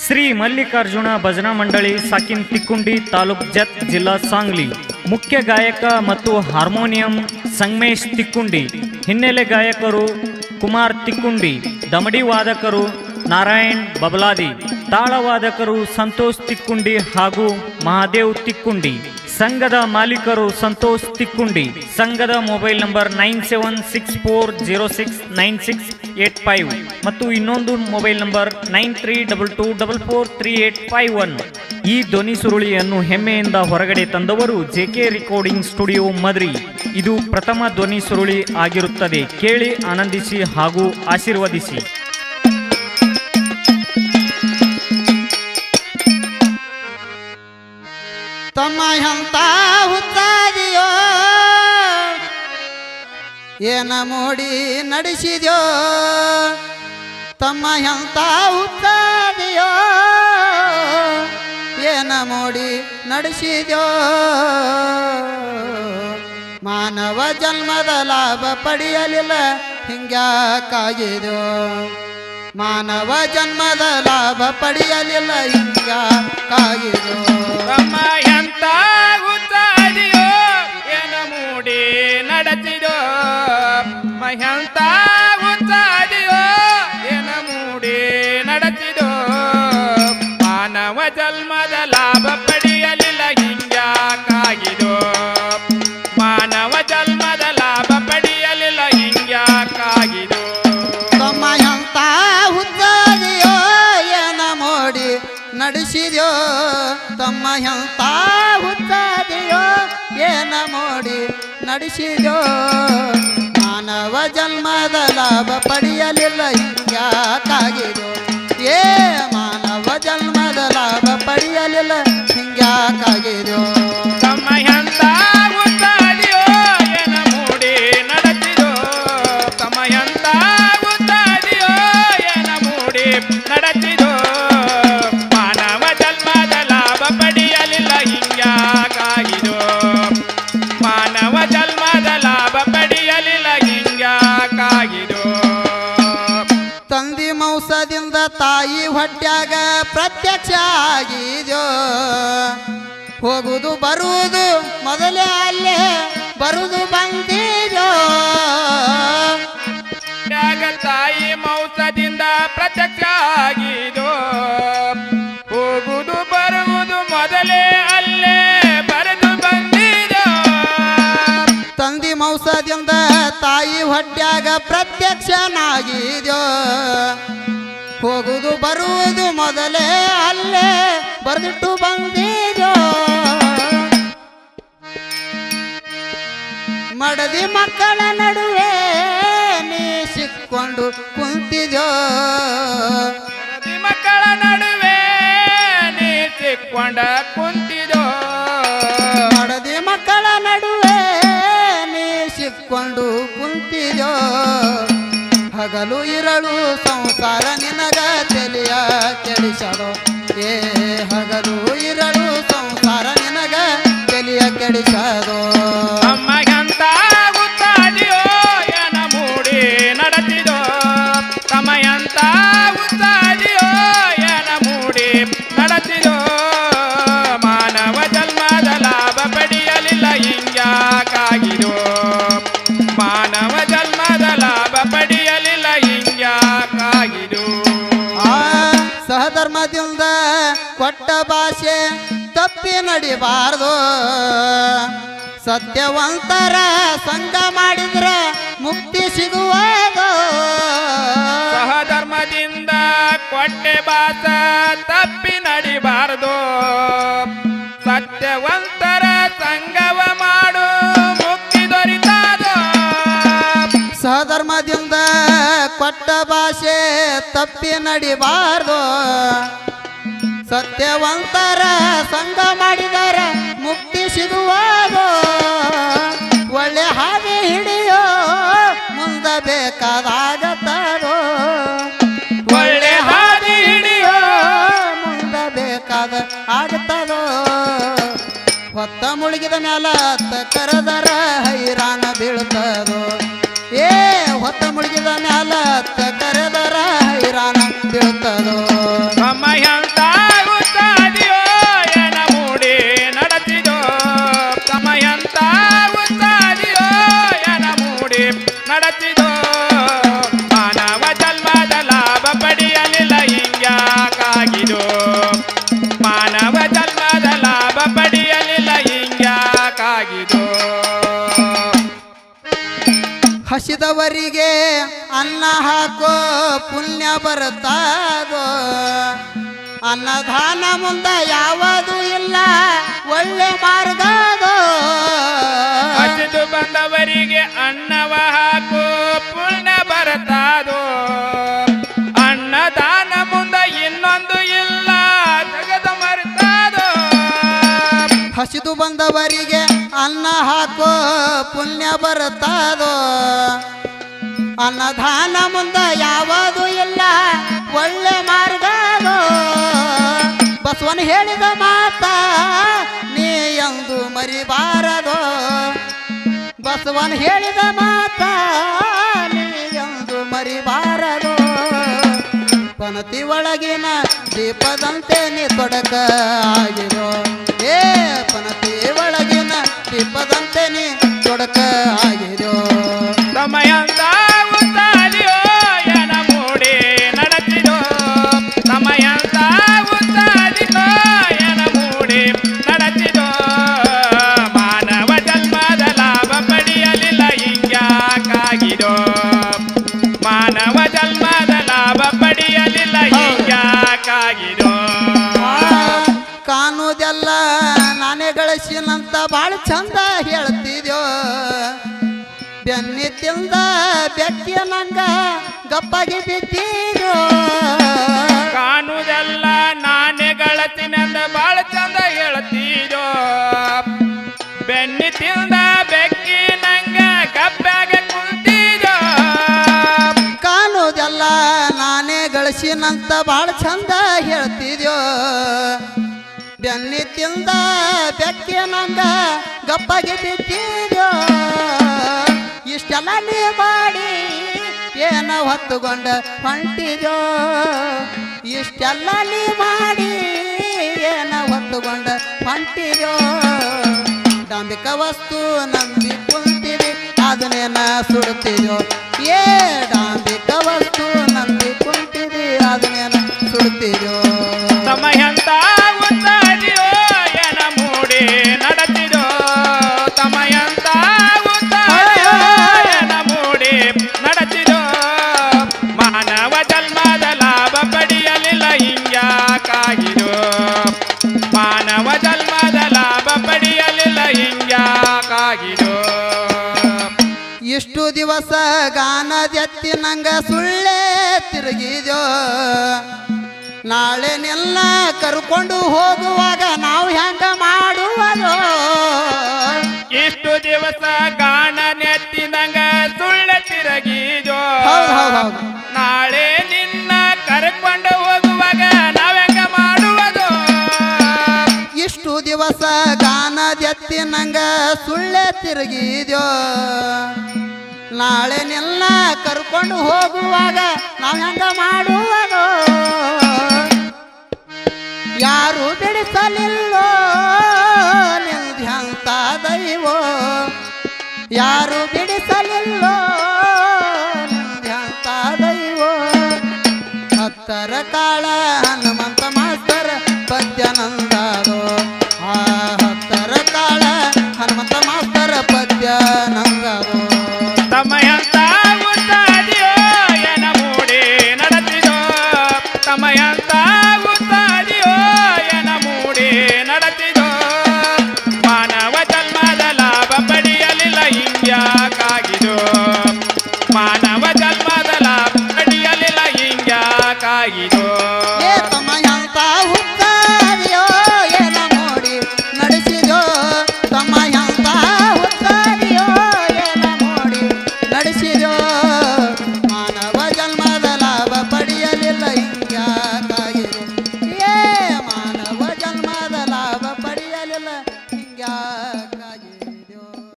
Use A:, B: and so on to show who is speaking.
A: ಶ್ರೀ ಮಲ್ಲಿಕಾರ್ಜುನ ಭಜನಾ ಮಂಡಳಿ ಸಾಕಿನ್ ತಿಕ್ಕುಂಡಿ ತಾಲೂಕ್ ಜತ್ ಜಿಲ್ಲಾ ಸಾಂಗ್ಲಿ. ಮುಖ್ಯ ಗಾಯಕ ಮತ್ತು ಹಾರ್ಮೋನಿಯಂ ಸಂಗಮೇಶ್ ತಿಕ್ಕುಂಡಿ. ಹಿನ್ನೆಲೆ ಗಾಯಕರು ಕುಮಾರ್ ತಿಕ್ಕುಂಡಿ. ದಮಡಿ ವಾದಕರು ನಾರಾಯಣ್ ಬಬಲಾದಿ. ತಾಳವಾದಕರು ಸಂತೋಷ್ ತಿಕ್ಕುಂಡಿ ಹಾಗೂ ಮಹಾದೇವ್ ತಿಕ್ಕುಂಡಿ. ಸಂಘದ ಮಾಲೀಕರು ಸಂತೋಷ್ ತಿಕ್ಕುಂಡಿ. ಸಂಘದ ಮೊಬೈಲ್ ನಂಬರ್ 9764069685 ಮತ್ತು ಇನ್ನೊಂದು ಮೊಬೈಲ್ ನಂಬರ್ 9322443851. ಈ ಧ್ವನಿ ಸುರುಳಿಯನ್ನು ಹೆಮ್ಮೆಯಿಂದ ಹೊರಗಡೆ ತಂದವರು ಜೆಕೆ ರೆಕಾರ್ಡಿಂಗ್ ಸ್ಟುಡಿಯೋ ಮದ್ರಿ. ಇದು ಪ್ರಥಮ ಧ್ವನಿ ಸುರುಳಿ ಆಗಿರುತ್ತದೆ. ಕೇಳಿ ಆನಂದಿಸಿ ಹಾಗೂ ಆಶೀರ್ವದಿಸಿ.
B: ತಮ್ಮ ಎಂತ ಹುತ್ತಾದಿಯೋ ಏನ ಮೋಡಿ ನಡೆಸಿದ್ಯೋ. ತಮ್ಮ ಎಂತ ಹುತ್ತಾದಿಯೋ ಏನ ಮೋಡಿ ನಡೆಸಿದ್ಯೋ. ಮಾನವ ಜನ್ಮದ ಲಾಭ ಪಡೆಯಲಿಲ್ಲ ಹಿಂಗ್ಯಾಕಾಗಿದ್ಯೋ. ಮಾನವ ಜನ್ಮದ ಲಾಭ ಪಡೆಯಲಿಲ್ಲ ಹಿಂಗ್ಯಾಕಾಗಿದ್ಯೋ.
C: ತಮ್ಮ ಎಂತ ಹುತ್ತಾದಿಯೋ ಏನ ಮೂಡಿ ನಡೆಸಿದೋ. ಎಂತ ಹುತ್ತಾದಿಯೋ ಏನ ಮೂಡಿ ನಡೆಸಿದೋ. ಮಾನವ ಜನ್ಮದ ಲಾಭ ಪಡೆಯಲಿಲ್ಲ ಹಿಂಗ್ಯಾಕಾಗಿದೋ. ಮಾನವ ಜನ್ಮದ ಲಾಭ ಪಡೆಯಲಿಲ್ಲ ಹಿಂಗ್ಯಾಕಾಗಿದೋ.
B: ತಮ್ಮ ಎಂತ ಹುತ್ತಾದಿಯೋ ಏನ ಮೋಡಿ ನಡೆಸಿದ್ಯೋ. ತಮ್ಮ ಎಂತ ಹುತ್ತಾದಿಯೋ ಏನ ಮೋಡಿ ನಡೆಸಿದ್ಯೋ. ಮಾನವ ಜನ್ಮದ ಲಾಭ ಪಡೆಯಲಿಲ್ಲ ಹಿಂಗ್ಯಾಕಾಗಿದೋ. ಏ ಮಾನವ ಜನ್ಮದ ಲಾಭ ಪಡೆಯಲಿಲ್ಲ ಹಿಂಗ್ಯಾಕಾಗಿದೋ.
C: ತಮ್ಮ ಎಂತ ಹುತ್ತಾದಿಯೋ ಏನ ಮೂಡಿ ನಡೆಸಿದೋ. ತಮ್ಮ ಎಂತ ಹುತ್ತಾದಿಯೋ ಏನ ಮೂಡಿ ನಡೆಸಿದೋ. ಮಾನವ ಜನ್ಮದ ಲಾಭ ಪಡೆಯಲಿಲ್ಲ ಹಿಂಗ್ಯಾಕಾಗಿದೋ. ಮಾನವ ಜನ್ಮದ ಲಾಭ ಪಡೆಯಲಿಲ್ಲ ಹಿಂಗ್ಯಾಕಾಗಿದೋ.
B: ತಂದಿ ಮೌಸದಿಂದ ತಾಯಿ ಹೊಟ್ಯಾಗ ಪ್ರತ್ಯಕ್ಷ ಆಗಿದ್ಯೋ. ಹೋಗುದು ಬರುವುದು ಮೊದಲೇ ಅಲ್ಲೇ ಬರುವುದು ಬಂದಿದ್ಯೋ.
C: ತಾಯಿ ಮೌಸದಿಂದ ಪ್ರತ್ಯಕ್ಷ ಆಗಿದೋ. ಹೋಗುವುದು ಬರುವುದು ಮೊದಲೇ ಅಲ್ಲೇ ಬರೆದು ಬಂದಿದೋ.
B: ತಂದಿ ಮೌಸದಿಂದ ತಾಯಿ ಹೊಟ್ಯಾಗ ಪ್ರತ್ಯಕ್ಷನಾಗಿದ್ಯೋ. ಹೋಗುವುದು ಬರುವುದು ಮೊದಲೇ ಅಲ್ಲೇ ಬರೆದಿಟ್ಟು ಬಂದಿದ್ಯೋ. ಮಡದಿ ಮಕ್ಕಳ ನಡುವೆ ನೀ ಸಿಕ್ಕೊಂಡು ಕುಂತಿದ್ಯೋ.
C: ಮಕ್ಕಳ ನಡುವೆ ನೀ ಸಿಕ್ಕೊಂಡ ಕುಂತಿದೋ.
B: ಮಡದಿ ಮಕ್ಕಳ ನಡುವೆ ನೀ ಸಿಕ್ಕೊಂಡು ಕುಂತಿದ್ಯೋ. ಹಗಲು ಇರಳು ಸಂಸಾರ ನಿನಗ ತಲೆಯ ಕೆಡಿಸದೋ. ಏ ಹಗಲು ಇರಳು ಸಂಸಾರ ನಿನಗ ತಲೆಯ ಕೆಡಿಸದೋ.
C: ಅಮ್ಮ ಎಂತ ಹುತ್ತಾದಿಯೋ ಏನ ಮೂಡಿ ನಡೆಸಿದೋ. ತಮ್ಮ ಎಂತ ಹುತ್ತಾದಿಯೋ ಏನ ಮೂಡಿ ನಡೆಸಿದೋ. ಮಾನವ ಜನ್ಮದ ಲಾಭ ಪಡೆಯಲಿಲ್ಲ ಹಿಂಗ್ಯಾಕಾಗಿದೋ. ಮಾನವ ಜನ್ಮದ ಲಾಭ ಪಡೆಯಲಿಲ್ಲ ಹಿಂಗ್ಯಾಕಾಗಿದೋ.
B: ಸಹಧರ್ಮದಿಂದ ಕೊಟ್ಟ ಭಾಷೆ ತಪ್ಪಿ ನಡಿಬಾರ್ದು. ಸತ್ಯವಂತರ ಸಂಘ ಮಾಡಿದ್ರ ಮುಕ್ತಿ ಸಿಗುವುದು.
C: ಸಹಧರ್ಮದಿಂದ ಕೊಟ್ಟೆ ಬಾಸ ತಪ್ಪಿ ನಡಿಬಾರದು. ಸತ್ಯವಂತರ ಸಂಗವ ಮಾಡು ಮುಕ್ತಿ ದೊರಿತಾದೋ.
B: ಸಹಧರ್ಮದಿಂದ ಕೊಟ್ಟ ಭಾಷೆ ತಪ್ಪಿ ನಡಿಬಾರ್ದು. ಸತ್ಯವಂತರ ಸಂಘ ಮಾಡಿದರೆ ಮುಕ್ತಿ ಸಿಗುವುದು. ಒಳ್ಳೆ ಹಾದಿ ಹಿಡಿಯೋ ಮುಂದ ಬೇಕಾದಾಗತ್ತದೋ. ಒಳ್ಳೆ ಹಾದಿ ಹಿಡಿಯೋ ಮುಂದ ಬೇಕಾದ ಆಗತ್ತದೋ. ಹೊತ್ತ ಮುಳುಗಿದ ಮ್ಯಾಲ ಹತ್ತ ಕರೆದರ ಹೈರಾಣ ಬೀಳ್ತದೋ. ಏ ಹೊತ್ತ ಮುಳುಗಿದ ಮ್ಯಾಲ ಹತ್ತ ಕರೆದರ ಹೈರಾಣ ಬೀಳ್ತದೋ.
C: ಅಮ್ಮ ಎಂತ
B: ಹಸಿದವರಿಗೆ ಅನ್ನ ಹಾಕೋ ಪುಣ್ಯ ಬರುತ್ತಾದೋ ಅನ್ನದಾನ ಮುಂದ ಯಾವುದು ಇಲ್ಲ ಒಳ್ಳೆ ಮಾರ್ಗದೋ
C: ಹಸಿದು ಬಂದವರಿಗೆ ಅನ್ನವ ಹಾಕು ಪುಣ್ಯ ಬರತಾದೋ ಅನ್ನದಾನ ಮುಂದ ಇನ್ನೊಂದು ಇಲ್ಲ ಜಗದ ಮರೆತಾದೋ
B: ಹಸಿದು ಬಂದವರಿಗೆ ಅನ್ನ ಹಾಕೋ ಪುಣ್ಯ ಬರುತ್ತಾದೋ ಅನ್ನದಾನ ಮುಂದ ಯಾವುದು ಇಲ್ಲ ಒಳ್ಳೆ ಮಾರ್ಗದೋ ಬಸವನ ಹೇಳಿದ ಮಾತ ನೀ ಎಂದು ಮರಿಬಾರದೋ ಬಸವನ ಹೇಳಿದ ಮಾತ ನೀ ಎಂದು ಮರಿಬಾರದೋ ಪನತಿ ಒಳಗಿನ ದೀಪದಂತೆ ನೀ ತೊಡಕ ಆಗಿರೋ ಏ ಪನತಿ ಒಳಗಿನ ದೀಪದಂತೆ ನೀ ತೊಡಕ ಆಗಿರೋ
C: ಸಮಯಂತ ಉತ್ತಾದಿಯೋ ಎನ ಮೂಡಿ ನಡೆಸಿದೋ ಸಮಯಂತ ಉತ್ತಾದಿಯೋ ಎನ ಮೂಡಿ ನಡೆಸಿದೋ ಮಾನವ ಜನ್ಮದ ಲಾಭ ಪಡೆಯಲಿಲ್ಲ ಹಿಂಗ್ಯಾಕಾಗಿದೋ ಮಾನವ ಜನ್ಮದ ಲಾಭ ಪಡೆಯಲಿಲ್ಲ ಹಿಂಗ್ಯಾಕಾಗಿದೋ
B: ಕಾಣುವುದೆಲ್ಲ ನಾನೇ ಗಳಿಸಿನಂತ ಭಾಳ ಚಂದ ಹೇಳ್ತಿದ್ಯೋ ಬೆನ್ನಿ ತಿಂದ ಬೆಕ್ಕಿಯ ನಂಗ ಗಪ್ಪಾಗಿ ಬಿದ್ದೀರೋ
C: ಕಾಣುವುದೆಲ್ಲ ನಾನೇ ಗಳತಿನಂದ ಬಾಳ ಚಂದ ಹೇಳ್ತೀರೋ ಬೆನ್ನಿ ತಿಂದ ಬೆಕ್ಕಿ ನಂಗ ಗಪ್ಪಾಗ ಕುಂತಿದೋ
B: ಕಾಣುವುದೆಲ್ಲ ನಾನೇ ಗಳಿಸಿನಂತ ಭಾಳ ಚಂದ ಹೇಳ್ತಿದ್ಯೋ ಬೆನ್ನಿ ತಿಂದ ಬೆಕ್ಕಿಯ ನಂಗ ಗಪ್ಪಾಗಿ ಬಿದ್ದೀರೋ ಇಷ್ಟೆಲ್ಲ ನೀ ಮಾಡಿ ಏನ ಹೊತ್ತುಕೊಂಡ ಹೊಂಟಿದೋ ಇಷ್ಟೆಲ್ಲ ನೀ ಮಾಡಿ ಏನ ಹೊತ್ತುಕೊಂಡ ಹೊಂಟಿದೋ ಡಾಂಬಿಕ ವಸ್ತು ನಂಬಿ ಕುಂತಿರಿ ಅದನ್ನೇನ ಸುಡುತ್ತಿದೋ ಏ ಡಾಂಬಿಕ ವಸ್ತು ನಂಬಿ ಕುಂತಿರಿ ಅದನ್ನೇನ ಸುಡುತ್ತಿದೋ
C: ಸಮಯಂತ ಉತ್ತಾದಿಯೋ ಎನ ಮೂಡಿ ನಡೆಸಿದೋ ಸಮಯಂತ ಉತ್ತಾದಿಯೋ ಎನ ಮೂಡಿ ನಡೆಸಿದೋ ಮಾನವ ಜನ್ಮದ ಲಾಭ ಪಡೆಯಲಿಲ್ಲ ಹಿಂಗ್ಯಾಕಾಗಿದೋ ಮಾನವ ಜನ್ಮದ ಲಾಭ ಪಡೆಯಲಿಲ್ಲ ಹಿಂಗ್ಯಾಕಾಗಿದೋ
B: ಇಷ್ಟು ದಿವಸ ಗಾನದೆತ್ತಿ ನಂಗ ಸುಳ್ಳೇ ತಿರುಗಿದ್ಯೋ ನಾಳೆ ನೆಲ್ಲ ಕರ್ಕೊಂಡು ಹೋಗುವಾಗ ನಾವು ಹೆಂಗ ಮಾಡುವದೋ
C: ಇಷ್ಟು ದಿವಸ ಗಾನ ನೆತ್ತಿದಂಗ ಸುಳ್ಳ ತಿರುಗಿದೋ
B: ಹೌದು ಹೌದು ಹೌದು
C: ನಾಳೆ ನಿನ್ನ ಕರ್ಕೊಂಡು ಹೋಗುವಾಗ ನಾವೆಂಗ ಮಾಡುವುದು
B: ಇಷ್ಟು ದಿವಸ ಗಾನದೆತ್ತಿ ನಂಗ ಸುಳ್ಳೇ ತಿರುಗಿದ್ಯೋ ನಾಳೆ ನೆಲ್ಲ ಕರ್ಕೊಂಡು ಹೋಗುವಾಗ ನಾವು ಹೆಂಗ ಮಾಡುವದೋ ಯಾರು ಬಿಡಿಸಲಿಲ್ಲೋ ನಿಂದ್ಯಂತ ದೈವೋ ಯಾರು ಬಿಡಿಸಲಿಲ್ಲೋ ನಿಂದ್ಯಂತ ದೈವೋ ಹತ್ತರ ಕಾಳ ಹನುಮಂತ ಮಾಸ್ತರ ಪದ್ಯಾನಂದೋ ಆ ಹತ್ತರ ಕಾಳ ಹನುಮಂತ ಮಾಸ್ತರ ಪದ್ಯಾನಂದೋ
C: ಸಮಯಂತ ಉತ್ತಾದಿಯೋ ಎನ ಮೂಡಿ ನಡೆಸಿದೋ ಸಮಯಂತ ಉತ್ತಾದಿಯೋ ಎನ ಮೂಡಿ ನಡೆಸಿದೋ ಮಾನವ ಜನ್ಮದ ಲಾಭ ಪಡೆಯಲಿಲ್ಲ ಹಿಂಗ್ಯಾಕಾಗಿದೋ ಮಾನವ ಜನ್ಮದ ಲಾಭ ಪಡೆಯಲಿಲ್ಲ ಹಿಂಗ್ಯಾಕಾಗಿದೋ
B: ಏ ತಮ್ಮ